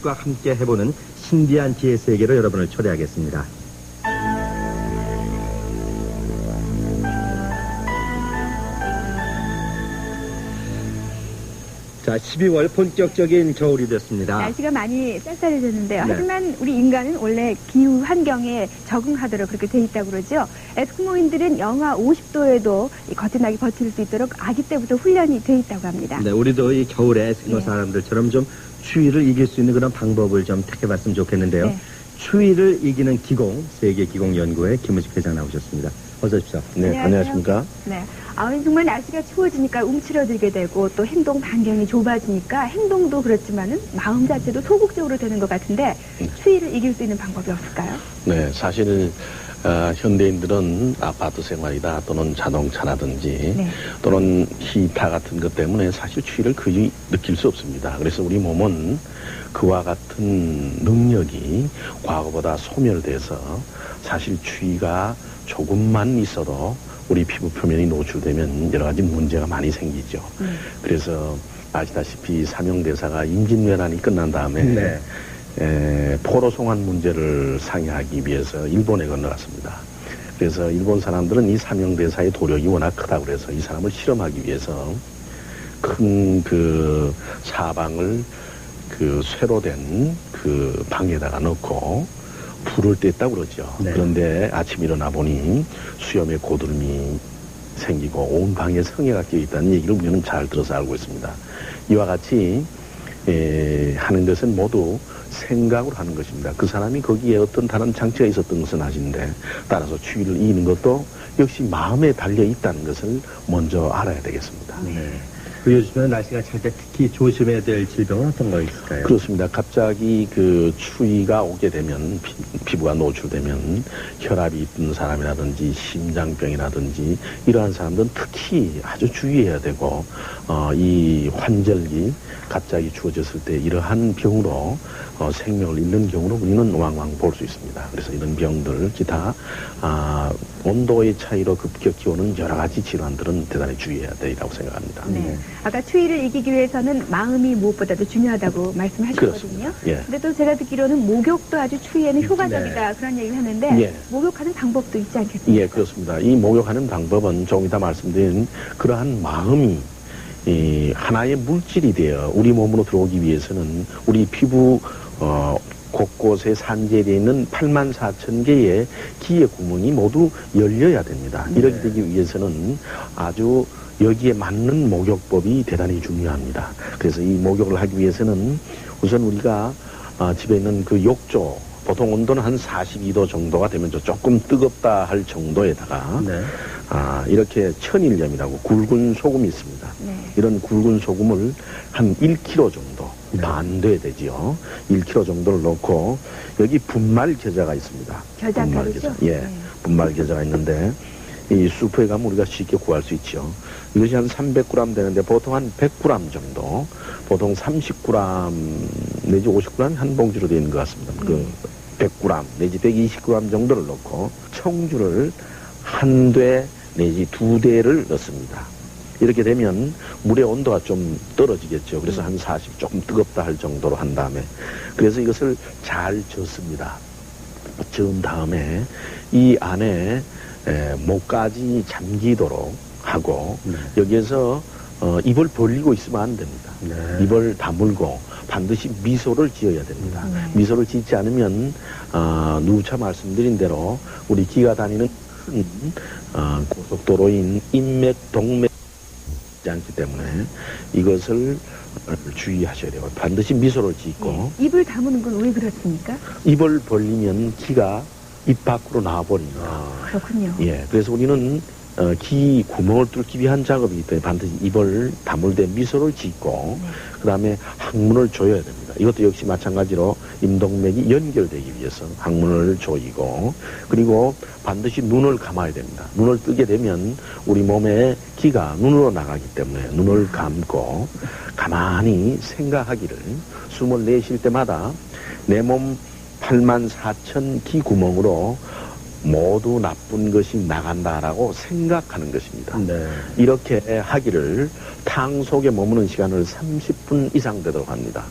이웃과 함께 해보는 신비한 지혜 세계로 여러분을 초대하겠습니다. 자, 12월 본격적인 겨울이 됐습니다. 날씨가 많이 쌀쌀해졌는데요. 네. 하지만 우리 인간은 원래 기후 환경에 적응하도록 그렇게 돼 있다고 그러죠. 에스키모인들은 영하 50도에도 거뜬하게 버틸 수 있도록 아기 때부터 훈련이 돼 있다고 합니다. 네, 우리도 이 겨울에 에스키모 사람들처럼 좀 추위를 이길 수 있는 그런 방법을 좀 택해봤으면 좋겠는데요. 네. 추위를 이기는 기공, 세계기공연구회 김우식 회장 나오셨습니다. 어서 오십시오. 네, 안녕하십니까? 네. 정말 날씨가 추워지니까 움츠러들게 되고 또 행동 반경이 좁아지니까 행동도 그렇지만은 마음 자체도 소극적으로 되는 것 같은데 추위를 이길 수 있는 방법이 없을까요? 네, 사실 현대인들은 아파트 생활이다 또는 자동차라든지 또는 히타 같은 것 때문에 사실 추위를 거의 느낄 수 없습니다. 그래서 우리 몸은 그와 같은 능력이 과거보다 소멸돼서 사실 추위가 조금만 있어도 우리 피부 표면이 노출되면 여러 가지 문제가 많이 생기죠. 그래서 아시다시피 삼형대사가 임진왜란이 끝난 다음에 포로송환 문제를 상의하기 위해서 일본에 건너갔습니다. 그래서 일본 사람들은 이 삼형대사의 도력이 워낙 크다고 그래서 이 사람을 실험하기 위해서 큰 그 사방을 그 쇠로 된 그 방에다가 넣고 불을 뗐다고 그러죠. 그런데 아침 일어나 보니 수염에 고드름이 생기고 온 방에 성에가 껴있다는 얘기를 우리는 잘 들어서 알고 있습니다. 이와 같이 하는 것은 모두 생각으로 하는 것입니다. 그 사람이 거기에 어떤 다른 장치가 있었던 것은 아닌데 따라서 추위를 이기는 것도 역시 마음에 달려있다는 것을 먼저 알아야 되겠습니다. 그 요즘에 날씨가 찰 때 특히 조심해야 될 질병은 어떤 거 있을까요? 그렇습니다. 갑자기 그 추위가 오게 되면 피부가 노출되면 혈압이 있는 사람이라든지 심장병이라든지 이러한 사람들은 특히 아주 주의해야 되고 이 환절기 갑자기 추워졌을 때 이러한 병으로 생명을 잃는 경우로 우리는 왕왕 볼 수 있습니다. 그래서 이런 병들 기타 온도의 차이로 급격히 오는 여러 가지 질환들은 대단히 주의해야 되리라고 생각합니다. 네. 아까 추위를 이기기 위해서는 마음이 무엇보다도 중요하다고 말씀하셨거든요. 근데 또 제가 듣기로는 목욕도 아주 추위에는 효과적이다 그런 얘기를 하는데 목욕하는 방법도 있지 않겠습니까? 예, 그렇습니다. 이 목욕하는 방법은 조금 이따 말씀드린 그러한 마음이 이 하나의 물질이 되어 우리 몸으로 들어오기 위해서는 우리 피부 곳곳에 산재되어 있는 84,000개의 기의 구멍이 모두 열려야 됩니다. 이렇게 되기 위해서는 아주 여기에 맞는 목욕법이 대단히 중요합니다. 그래서 이 목욕을 하기 위해서는 우선 우리가 집에 있는 그 욕조 보통 온도는 한 42도 정도가 되면 조금 뜨겁다 할 정도에다가 이렇게 천일염이라고 굵은 소금이 있습니다. 이런 굵은 소금을 한 1kg 정도 반 돼야 되지요. 1kg 정도를 넣고 여기 분말 겨자가 있습니다. 겨자가루죠? 분말 겨자가 있는데 이 슈퍼에 가면 우리가 쉽게 구할 수 있죠. 이것이 한 300g 되는데 보통 한 100g 정도, 보통 30g 내지 50g 한 봉지로 되어 있는 것 같습니다. 그 100g 내지 120g 정도를 넣고 청주를 한 대 내지 두 대를 넣습니다. 이렇게 되면 물의 온도가 좀 떨어지겠죠. 그래서 한 40 조금 뜨겁다 할 정도로 한 다음에 그래서 이것을 잘 저습니다. 저은 다음에 이 안에 목까지 잠기도록 하고 여기에서 입을 벌리고 있으면 안 됩니다. 입을 다물고 반드시 미소를 지어야 됩니다. 미소를 짓지 않으면 누차 말씀드린 대로 우리 기가 다니는 큰 고속도로인 인맥, 동맥 않기 때문에 이것을 주의하셔야 돼요. 반드시 미소를 짓고 입을 다무는 건 왜 그렇습니까? 입을 벌리면 기가 입 밖으로 나와버립니다. 그렇군요. 그래서 우리는 기 구멍을 뚫기 위한 작업이기 때문에 반드시 입을 다물 때 미소를 짓고 그 다음에 항문을 조여야 됩니다. 이것도 역시 마찬가지로 임동맥이 연결되기 위해서 항문을 조이고 그리고 반드시 눈을 감아야 됩니다. 눈을 뜨게 되면 우리 몸의 기가 눈으로 나가기 때문에 눈을 감고 가만히 생각하기를 숨을 내쉴 때마다 내 몸 84,000 기 구멍으로 모두 나쁜 것이 나간다라고 생각하는 것입니다. 이렇게 하기를 탕 속에 머무는 시간을 30분 이상 되도록 합니다.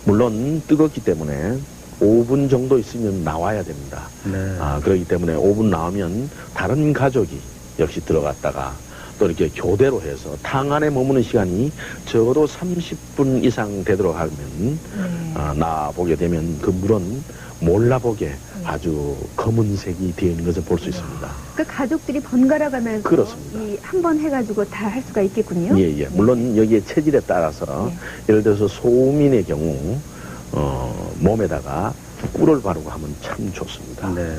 물론 뜨겁기 때문에 5분 정도 있으면 나와야 됩니다. 네. 그렇기 때문에 5분 나오면 다른 가족이 역시 들어갔다가 또 이렇게 교대로 해서 탕 안에 머무는 시간이 적어도 30분 이상 되도록 하면 나보게 되면 그 물은 몰라보게 아주 검은색이 되어 있는 것을 볼 수 있습니다. 그 가족들이 번갈아 가면서 그렇습니다. 한 번 해가지고 다 할 수가 있겠군요. 예. 물론 여기에 체질에 따라서 예를 들어서 소민의 경우 몸에다가 꿀을 바르고 하면 참 좋습니다. 네.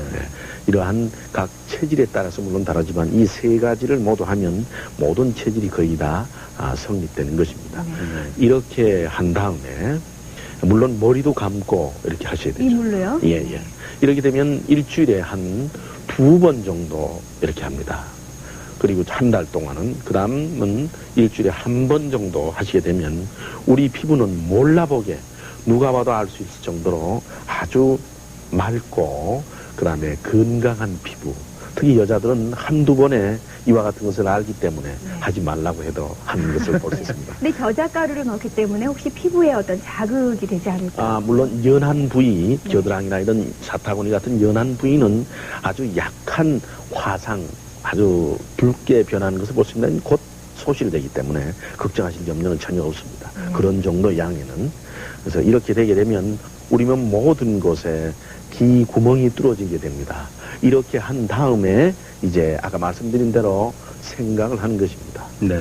이러한 각 체질에 따라서 물론 다르지만 이 세 가지를 모두 하면 모든 체질이 거의 다 성립되는 것입니다. 이렇게 한 다음에 물론 머리도 감고 이렇게 하셔야 되죠. 이물로요? 예. 이렇게 되면 일주일에 한 2번 정도 이렇게 합니다. 그리고 한 달 동안은, 그 다음은 일주일에 1번 정도 하시게 되면 우리 피부는 몰라보게 누가 봐도 알 수 있을 정도로 아주 맑고 그 다음에 건강한 피부, 특히 여자들은 한두 번에 이와 같은 것을 알기 때문에 하지 말라고 해도 하는 것을 볼 수 있습니다. 근데 겨자가루를 넣기 때문에 혹시 피부에 어떤 자극이 되지 않을까? 물론 연한 부위, 겨드랑이나 이런 사타구니 같은 연한 부위는 아주 약한 화상, 아주 붉게 변하는 것을 볼 수 있는 곧 소실되기 때문에 걱정하실 염려는 전혀 없습니다. 그런 정도 양에는. 그래서 이렇게 되게 되면 우리 몸 모든 곳에 기 구멍이 뚫어지게 됩니다. 이렇게 한 다음에 이제 아까 말씀드린 대로 생각을 하는 것입니다. 네.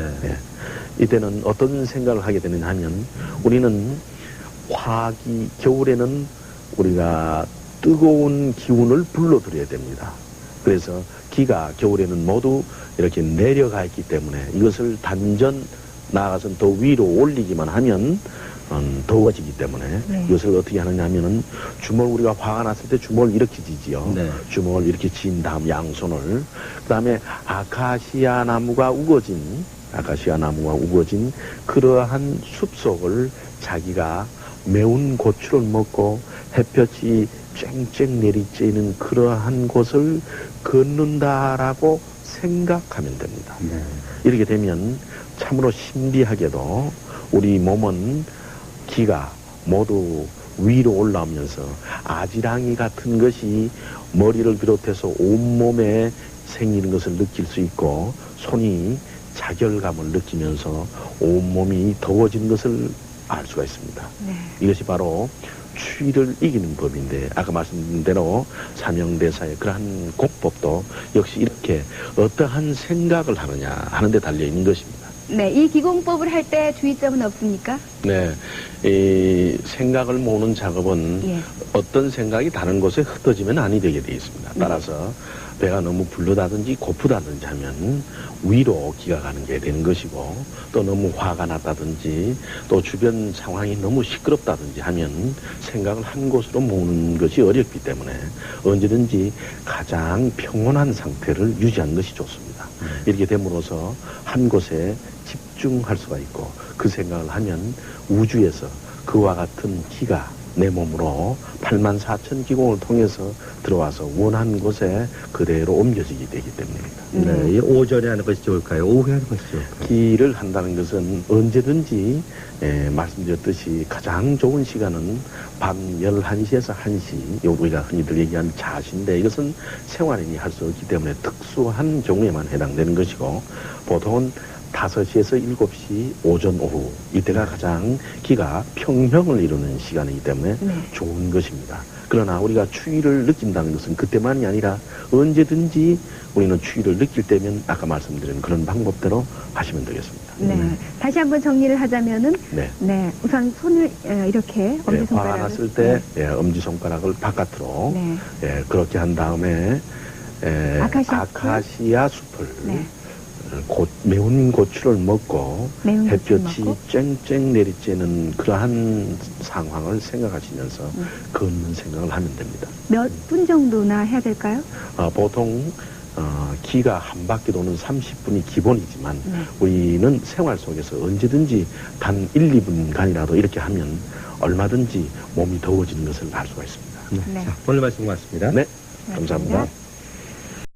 이때는 어떤 생각을 하게 되느냐 하면 우리는 겨울에는 우리가 뜨거운 기운을 불러들여야 됩니다. 그래서 기가 겨울에는 모두 이렇게 내려가 있기 때문에 이것을 단전 나아가서 더 위로 올리기만 하면 더워지기 때문에 이것을 어떻게 하느냐 하면은 우리가 화가 났을 때 주먹을 이렇게 쥐지요. 주먹을 이렇게 쥔 다음 양손을, 그 다음에 아카시아 나무가 우거진 그러한 숲속을 자기가 매운 고추를 먹고 햇볕이 쨍쨍 내리쬐는 그러한 곳을 걷는다라고 생각하면 됩니다. 이렇게 되면 참으로 신비하게도 우리 몸은 기가 모두 위로 올라오면서 아지랑이 같은 것이 머리를 비롯해서 온몸에 생기는 것을 느낄 수 있고 손이 자결감을 느끼면서 온몸이 더워지는 것을 알 수가 있습니다. 이것이 바로 추위를 이기는 법인데 아까 말씀드린 대로 삼형대사의 그러한 공법도 역시 이렇게 어떠한 생각을 하느냐 하는 데 달려있는 것입니다. 네, 이 기공법을 할 때 주의점은 없습니까? 네, 이 생각을 모으는 작업은 어떤 생각이 다른 곳에 흩어지면 아니 되게 되어 있습니다. 따라서 배가 너무 불르다든지 고프다든지 하면 위로 기가 가는 게 되는 것이고, 또 너무 화가 났다든지 또 주변 상황이 너무 시끄럽다든지 하면 생각을 한 곳으로 모으는 것이 어렵기 때문에 언제든지 가장 평온한 상태를 유지하는 것이 좋습니다. 이렇게 됨으로써 한 곳에 집중할 수가 있고, 그 생각을 하면 우주에서 그와 같은 기가 내 몸으로 84,000 기공을 통해서 들어와서 원하는 곳에 그대로 옮겨지게 되기 때문입니다. 네, 이 오전에 하는 것이 좋을까요? 오후에 하는 것이 좋을까요? 기를 한다는 것은 언제든지 말씀드렸듯이 가장 좋은 시간은 밤 11시에서 1시, 우리가 흔히들 얘기하는 자신데 이것은 생활인이 할 수 없기 때문에 특수한 종류에만 해당되는 것이고, 보통은 5시에서 7시 오전 오후 이때가 가장 기가 평형을 이루는 시간이기 때문에 좋은 것입니다. 그러나 우리가 추위를 느낀다는 것은 그때만이 아니라 언제든지 우리는 추위를 느낄 때면 아까 말씀드린 그런 방법대로 하시면 되겠습니다. 네. 다시 한번 정리를 하자면은 우선 손을 이렇게 엄지손가락을 화가 났을 때 엄지손가락을 바깥으로 그렇게 한 다음에 아카시아 숲을 매운 고추를 먹고 햇볕이 쨍쨍 내리쬐는 그러한 상황을 생각하시면서 걷는 생각을 하면 됩니다. 몇 분 정도나 해야 될까요? 보통 기가 한 바퀴 도는 30분이 기본이지만 우리는 생활 속에서 언제든지 단 1, 2분간이라도 이렇게 하면 얼마든지 몸이 더워지는 것을 알 수가 있습니다. 자, 오늘 말씀 고맙습니다. 네, 감사합니다.